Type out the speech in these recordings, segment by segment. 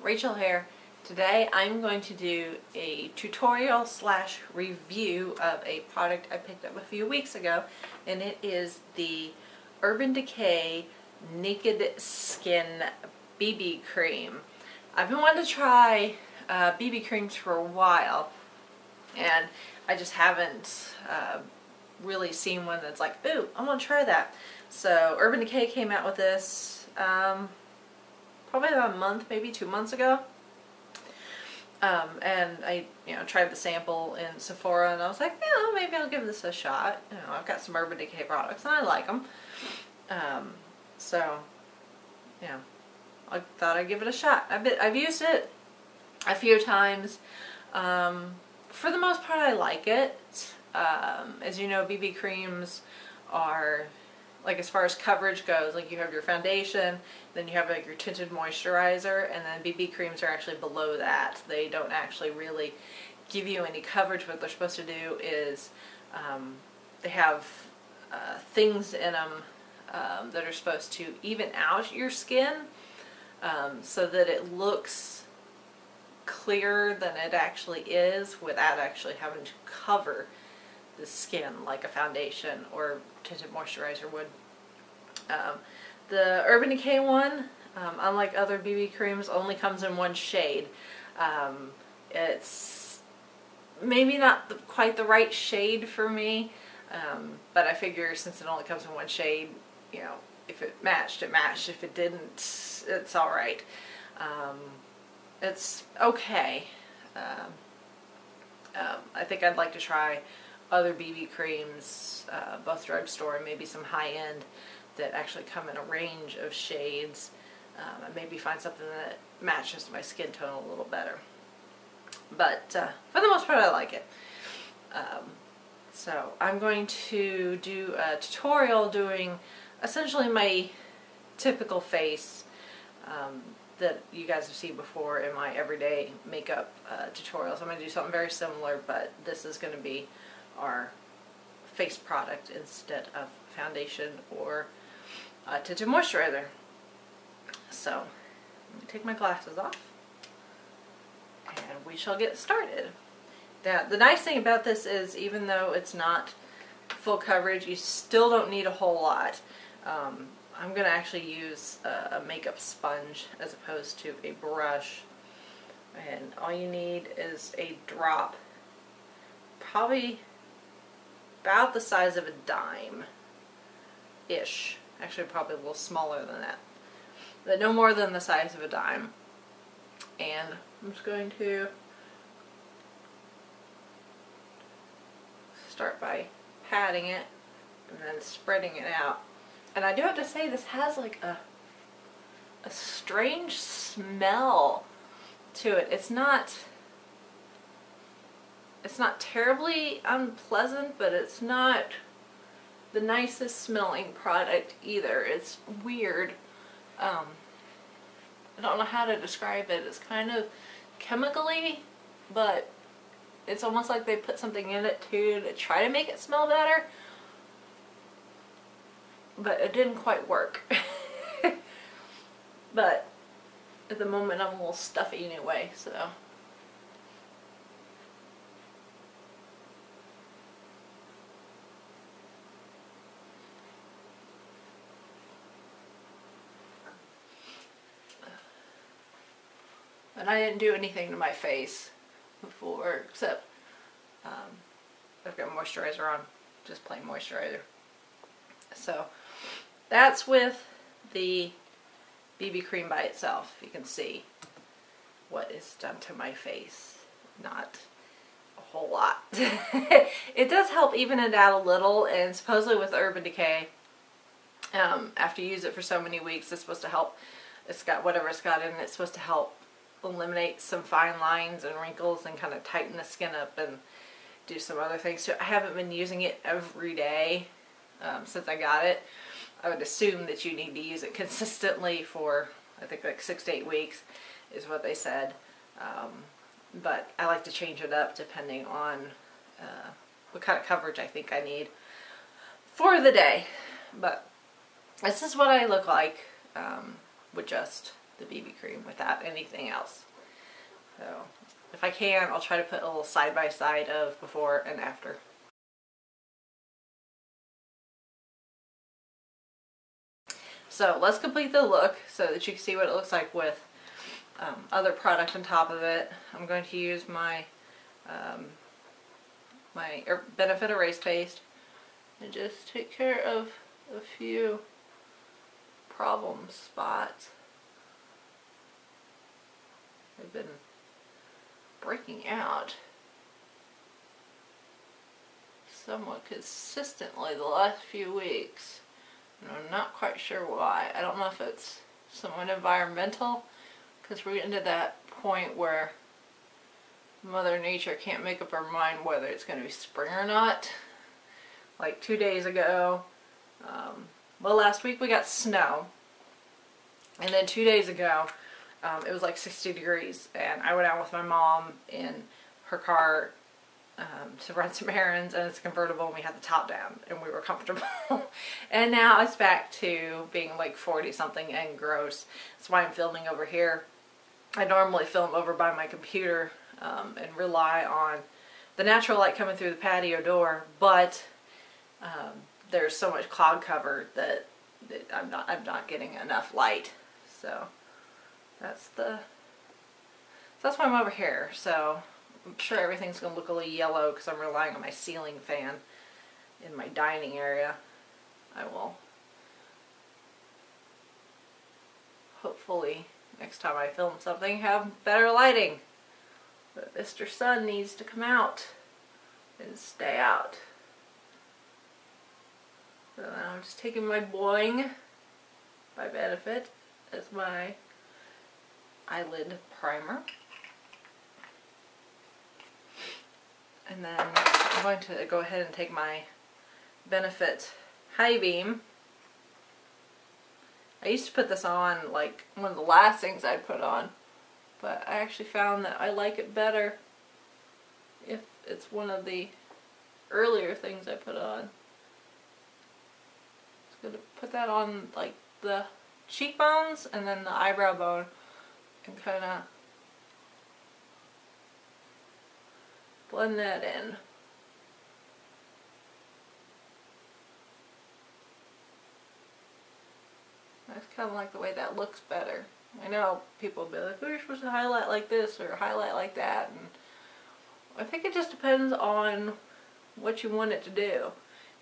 Rachel here. Today I'm going to do a tutorial slash review of a product I picked up a few weeks ago, and it is the Urban Decay Naked Skin BB Cream. I've been wanting to try BB creams for a while, and I just haven't really seen one that's like, ooh, I want to try that. So Urban Decay came out with this probably about a month, maybe 2 months ago. And I, tried the sample in Sephora, and I was like, maybe I'll give this a shot. I've got some Urban Decay products, and I like them. So, I thought I'd give it a shot. I've used it a few times. For the most part, I like it. As you know, BB creams are, like, as far as coverage goes, like, you have your foundation, then you have like your tinted moisturizer, and then BB creams are actually below that. They don't actually really give you any coverage. What they're supposed to do is they have things in them that are supposed to even out your skin so that it looks clearer than it actually is without actually having to cover the skin like a foundation or tinted moisturizer would. The Urban Decay one, unlike other BB creams, only comes in one shade. It's maybe not quite the right shade for me, but I figure since it only comes in one shade, if it matched, it matched. If it didn't, it's alright. It's okay. I think I'd like to try other BB creams, both drugstore and maybe some high-end, that actually come in a range of shades, and maybe find something that matches my skin tone a little better. But for the most part, I like it. So I'm going to do a tutorial doing essentially my typical face that you guys have seen before in my everyday makeup tutorials. I'm going to do something very similar, but this is going to be our face product instead of foundation or tinted moisturizer. So let me take my glasses off and we shall get started. Now, the nice thing about this is, even though it's not full coverage, you still don't need a whole lot. I'm going to actually use a makeup sponge as opposed to a brush, and all you need is a drop, probably about the size of a dime-ish. Actually, probably a little smaller than that, but no more than the size of a dime. And I'm just going to start by patting it and then spreading it out. And I do have to say, this has like a strange smell to it. It's not terribly unpleasant, but it's not the nicest smelling product either. It's weird. I don't know how to describe it. It's kind of chemically, but it's almost like they put something in it too to try to make it smell better, but it didn't quite work. But at the moment I'm a little stuffy anyway, so and I didn't do anything to my face before, except I've got moisturizer on, just plain moisturizer. So that's with the BB cream by itself. You can see what is done to my face. Not a whole lot. It does help even it out a little, and supposedly with Urban Decay, after you use it for so many weeks, it's supposed to help. It's got whatever it's got in it. It's supposed to help eliminate some fine lines and wrinkles and kind of tighten the skin up and do some other things. So I haven't been using it every day since I got it. I would assume that you need to use it consistently for, I think, like 6 to 8 weeks is what they said. But I like to change it up depending on what kind of coverage I think I need for the day. But this is what I look like with just the BB cream without anything else. So if I can, I'll try to put a little side by side of before and after. So let's complete the look so that you can see what it looks like with other product on top of it. I'm going to use my Benefit Erase Paste and just take care of a few problem spots. They've been breaking out somewhat consistently the last few weeks, and I'm not quite sure why. I don't know if it's somewhat environmental, because we're getting to that point where Mother Nature can't make up her mind whether it's going to be spring or not. Like 2 days ago, well, last week we got snow, and then 2 days ago it was like 60 degrees, and I went out with my mom in her car to run some errands, and it's a convertible, and we had the top down and we were comfortable. And now it's back to being like 40 something and gross. That's why I'm filming over here. I normally film over by my computer and rely on the natural light coming through the patio door, but there's so much cloud cover that I'm not getting enough light. So that's why I'm over here. So I'm sure everything's going to look a little yellow because I'm relying on my ceiling fan in my dining area. I will hopefully next time I film something have better lighting. But Mr. Sun needs to come out and stay out. So now I'm just taking my Boing by Benefit as my eyelid primer. And then I'm going to go ahead and take my Benefit High Beam. I used to put this on like one of the last things I'd put on, but I actually found that I like it better if it's one of the earlier things I put on. Just going to put that on like the cheekbones and then the eyebrow bone and kind of blend that in. I kind of like the way that looks better. I know people will be like, oh, you're supposed to highlight like this or highlight like that, and I think it just depends on what you want it to do.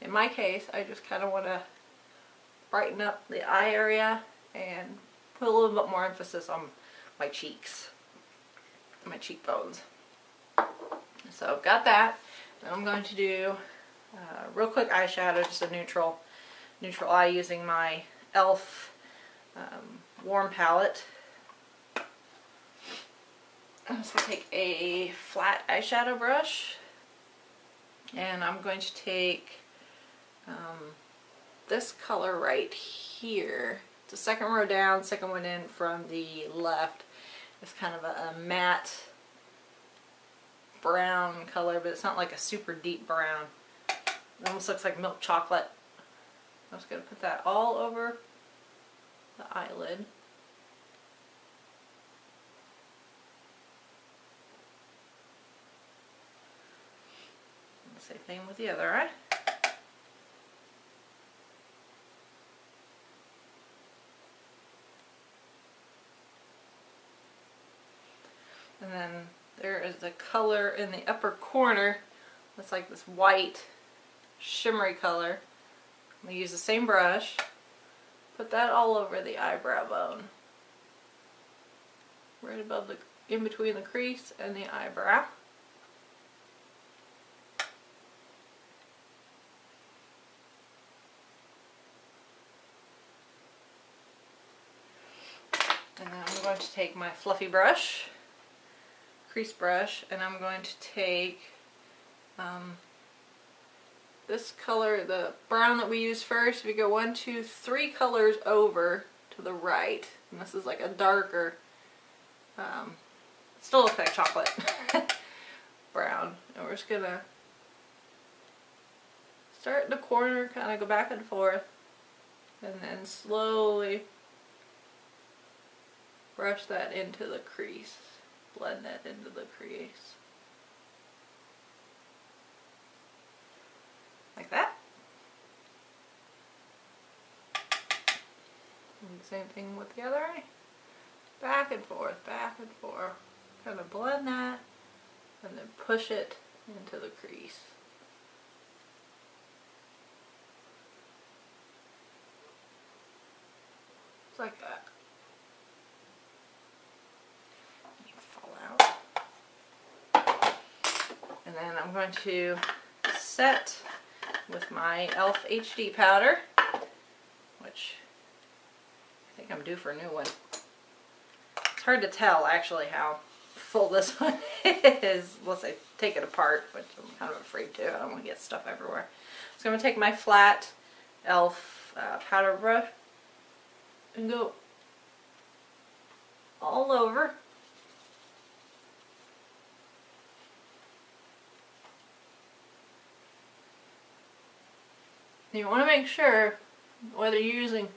In my case, I just kind of want to brighten up the eye area and put a little bit more emphasis on my cheeks, my cheekbones. So I've got that. Now I'm going to do real quick eyeshadow, just a neutral eye using my e.l.f. Warm palette. I'm just going to take a flat eyeshadow brush, and I'm going to take this color right here. It's the second row down, second one in from the left. It's kind of a matte brown color, but it's not like a super deep brown. It almost looks like milk chocolate. I'm just going to put that all over the eyelid. Same thing with the other eye. And then there is a color in the upper corner that's like this white shimmery color. I'm going to use the same brush, put that all over the eyebrow bone, right above the, in between the crease and the eyebrow. And then I'm going to take my fluffy brush, crease brush, and I'm going to take this color, the brown that we used first. We go 1, 2, 3 colors over to the right, and this is like a darker, still looks like chocolate brown. And we're just gonna start in the corner, kind of go back and forth, and then slowly brush that into the crease. Blend that into the crease. Like that. And same thing with the other eye. Back and forth, back and forth. Kind of blend that and then push it into the crease. Just like that. Fall out. And then I'm going to set with my e.l.f. HD powder, which I think I'm due for a new one. It's hard to tell actually how full this one is unless I take it apart, which I'm kind of afraid to. I don't want to get stuff everywhere. So I'm going to take my flat e.l.f. Powder brush and go all over. You want to make sure whether you're using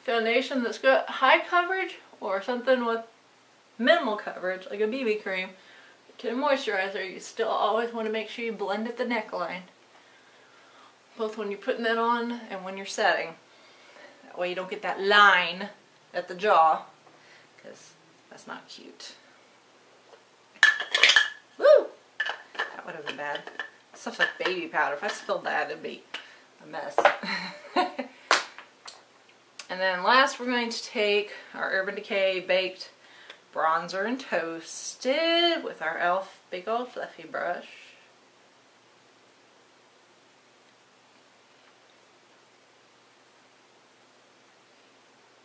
foundation that's got high coverage or something with minimal coverage, like a BB cream, to moisturizer, you still always want to make sure you blend at the neckline. Both when you're putting that on and when you're setting. That way you don't get that line at the jaw, because that's not cute. Woo! That would have been bad. Stuff's like baby powder. If I spilled that, it'd be a mess. And then last we're going to take our Urban Decay Baked Bronzer and Toasted with our e.l.f. big old fluffy brush.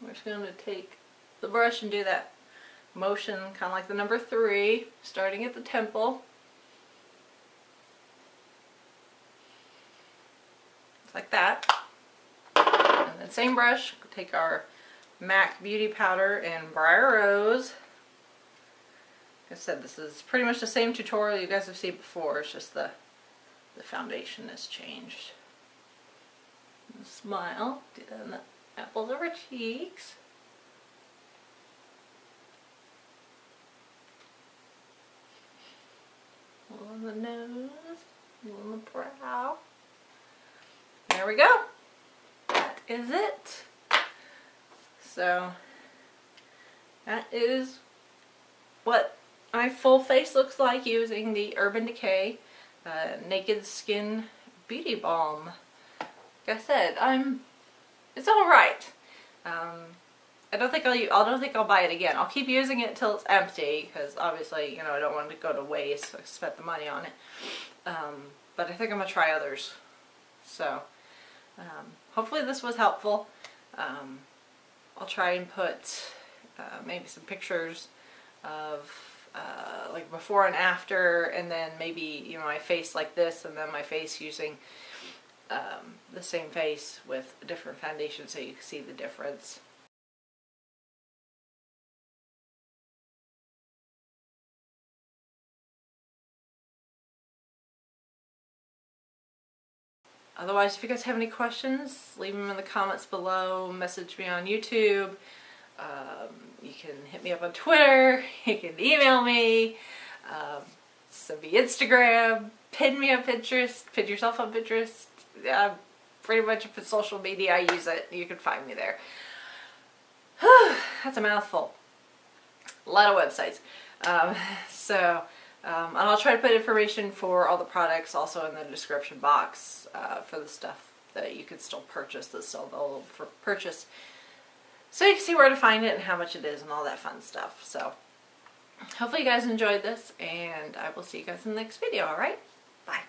We're just going to take the brush and do that motion kind of like the number 3, starting at the temple. Like that. And then same brush, take our MAC Beauty Powder and Briar Rose. Like I said, this is pretty much the same tutorial you guys have seen before, it's just the foundation has changed. And smile, do that in the apples of our cheeks. A little on the nose, a little on the brow. There we go. That is it. So that is what my full face looks like using the Urban Decay Naked Skin Beauty Balm. Like I said, it's all right. I don't think I'll buy it again. I'll keep using it until it's empty because obviously, you know, I don't want it to go to waste. So I spent the money on it. But I think I'm gonna try others. So. Hopefully this was helpful. I'll try and put maybe some pictures of like before and after, and then maybe, you know, my face like this and then my face using the same face with a different foundation so you can see the difference. Otherwise, if you guys have any questions, leave them in the comments below, message me on YouTube, you can hit me up on Twitter, you can email me, send me Instagram, pin me on Pinterest, pin yourself on Pinterest. Pretty much if it's social media, I use it. You can find me there. That's a mouthful. A lot of websites. And I'll try to put information for all the products also in the description box for the stuff that you can still purchase, that's still available for purchase. So you can see where to find it and how much it is and all that fun stuff. So hopefully you guys enjoyed this, and I will see you guys in the next video, alright? Bye.